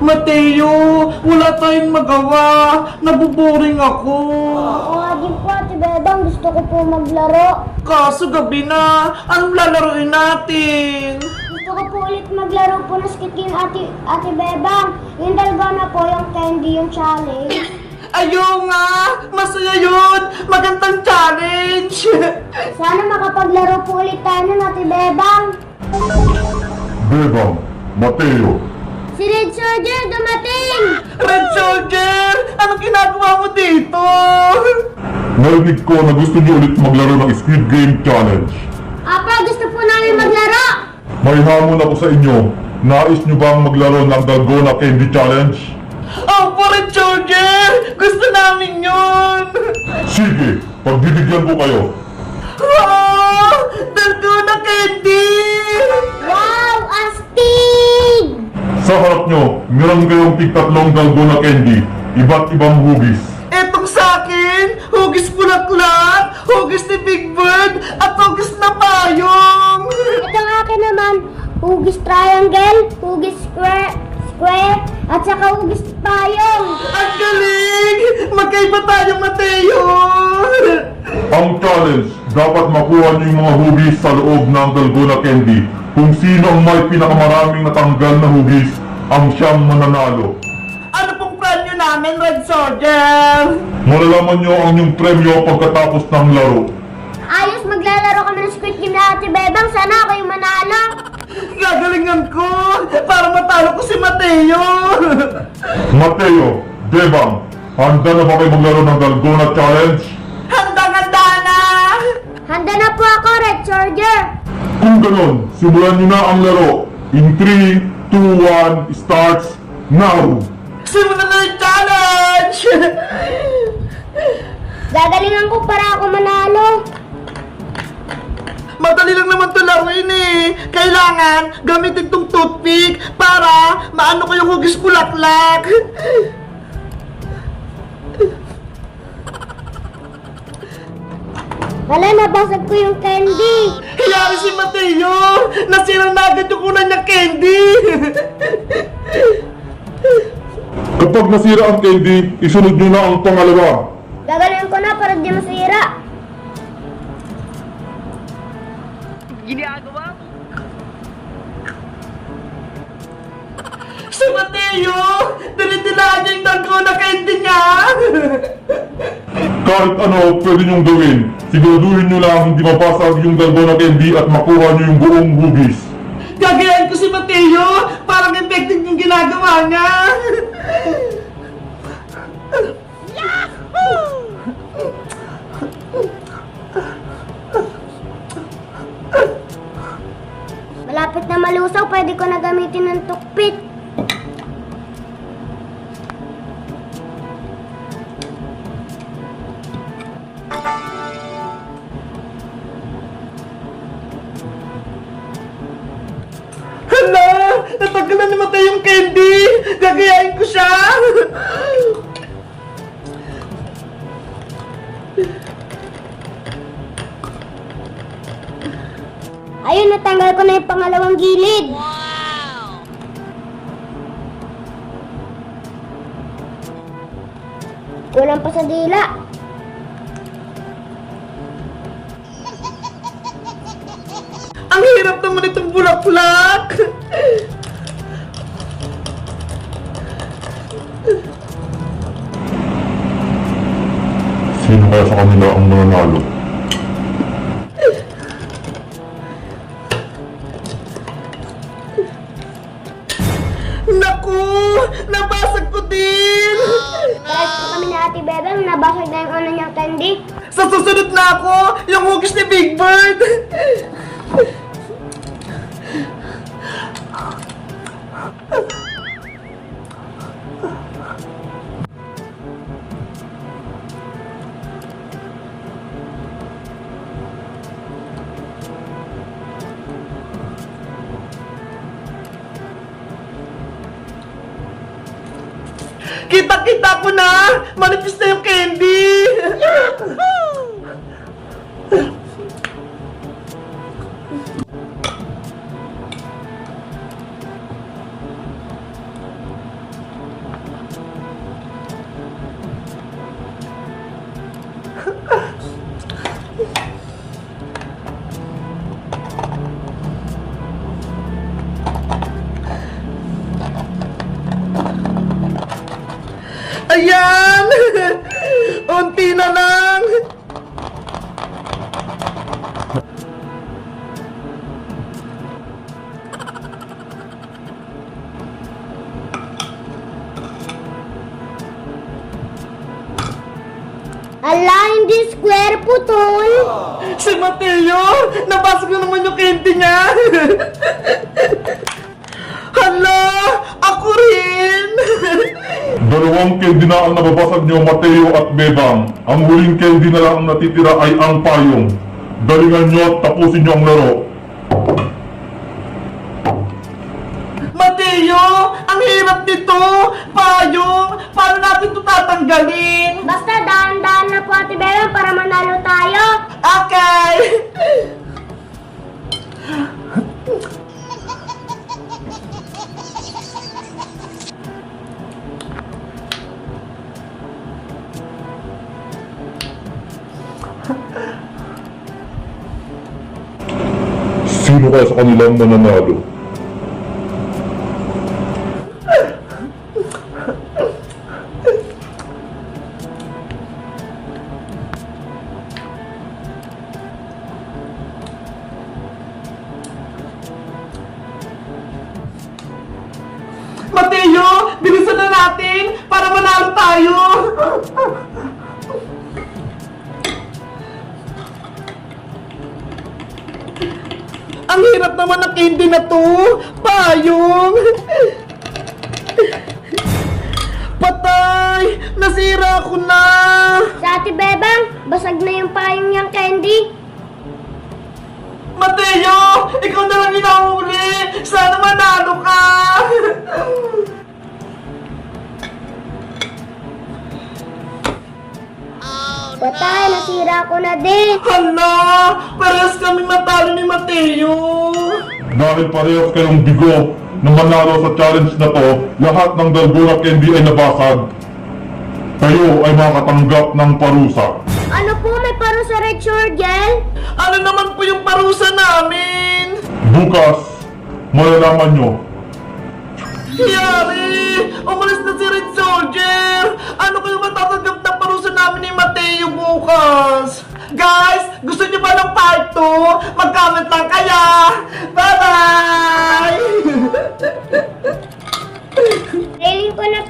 Mateo, wala tayong magawa. Nabuboring ako. Oo nga din po, Ate Bebang. Gusto ko po maglaro. Kaso gabi na, anong lalaroin natin? Gusto ko po ulit maglaro po ng skit game, Ate Bebang. Yung dalgona po, yung candy, yung challenge. Ayaw nga! Masaya yun! Magandang challenge! Sana makapaglaro po ulit tayo nun, Ate Bebang. Bebang, Mateo, Si Red Soldier dumating! Red Soldier! Anong ginagawa mo dito? narinig ko na gusto niyo ulit maglaro ng Squid Game Challenge. Apa, gusto po namin maglaro! May hamon ako sa inyo. Nais niyo bang maglaro ng Dalgona Candy Challenge? Opo, Red Soldier! Gusto namin yun! Sige, pagbibigyan ko kayo. Wow! Dalgona candy! Wow, astig! Sa harap nyo, meron kayong tig-tatlong Dalgona Candy, iba't ibang hugis. Etong sa'kin, hugis bulaklak, hugis ni Big Bird, at hugis na payong! Ito ang akin naman, hugis triangle, hugis square, at saka hugis payong. Ang galing! Magkaiba tayo, Mateo! Ang challenge, dapat makuha niyo yung mga hugis sa loob ng Dalgona Candy. Kung sino ang may pinakamaraming natanggal na hugis, ang siyang mananalo. Ano pong premyo namin, Red Soldier? Malalaman niyo ang inyong premyo pagkatapos ng laro. Ayos, maglalaro kami ng squid game na Ate Bebang. Sana ako yung manalo. Gagalingan ko para matalo ko si Mateo! Mateo, Bebang, handa na ba kayo maglaro ng Dalgona Challenge? Handang-handa na! Handa na po ako, Red Soldier. Kung ganon, simulan niyo na ang laro. In 3, 2, 1, starts now! Simulan na yung challenge! Gagalingan ko para ako manalo. Madali lang naman ito laruin eh. Kailangan gamitin tong toothpick para maano ko yung hugis bulaklak. Wala, nabasag ko yung candy. Hiyari si Mateo! Nasira na agad yung kunan niya candy! Kapag nasira ang candy, isunod niyo na ang pangalawa. Gagalingan ko na para di masira. Si Mateo! Dinidilaan niya yung dalgona candy niya! Kahit ano, pwede niyong gawin. Siguraduhin niyo lang hindi mabasag yung Dalgona Candy at makuha niyo yung buong hugis. Gagayahin ko si Mateo! Parang effective yung ginagawa niya! Malapit na malusaw, pwede ko na gamitin ng tukpit. Hala! Natanggalan ni Mateo yung candy! Gagayahin ko siya! Ayun, natanggal ko na yung pangalawang gilid. Kulang pa sa dila. Ang hirap naman itong bulaklak! Sino kaya sa kanila ang mananalo? Naku! Nabasag ko din! Kahit po kami na Ate Bebang, nabasag na yung ano niyang candy. Sa susunod na ako, yung hugis ni Big Bird! Kita-kita ko na! Manipis na yung candy! Ayan! Unti na lang! Ala, hindi square putol. Si Mateo! Nabasag na naman yung candy niya! Hala! Ako rin! Dalawang candy na ang nababasag nyo, Mateo at Bebang. Ang huling candy na lang ang natitira ay ang payong. Galingan nyo at tapusin nyo ang laro. Mateo! Ang hirap nito! Payong! Paano natin ito tatanggalin? Basta dahan-dahan na po, Ate Bebang, para manalo tayo. Okay! Sino kaya sa kanilang mananalo? Mateo! Bilisan na natin para manalo tayo! Ang hirap naman ng candy na to! Payong! Patay! Nasira ko na! Sa Ate Bebang, basag na yung payong niyang candy. Mateo! Ikaw na lang inahuli! Sana manalo ka! Patay, nasira ko na din. Hala! Parehas kaming natalo ni Mateo! Dahil parehas kayong bigo na manalo sa challenge na to, lahat ng Dalgona candy ay nabasag. Kayo ay makatanggap ng parusa. Ano po, may parusa Red Shorgel? Ano naman po yung parusa namin? Bukas, malalaman nyo. Yari! Umalis na si Red Soldier! Ano kayo matatanggap ng parusa namin ni Mateo bukas? Guys, gusto niyo ba ng part 2? Mag-comment lang kaya! Bye-bye! Feeling ko na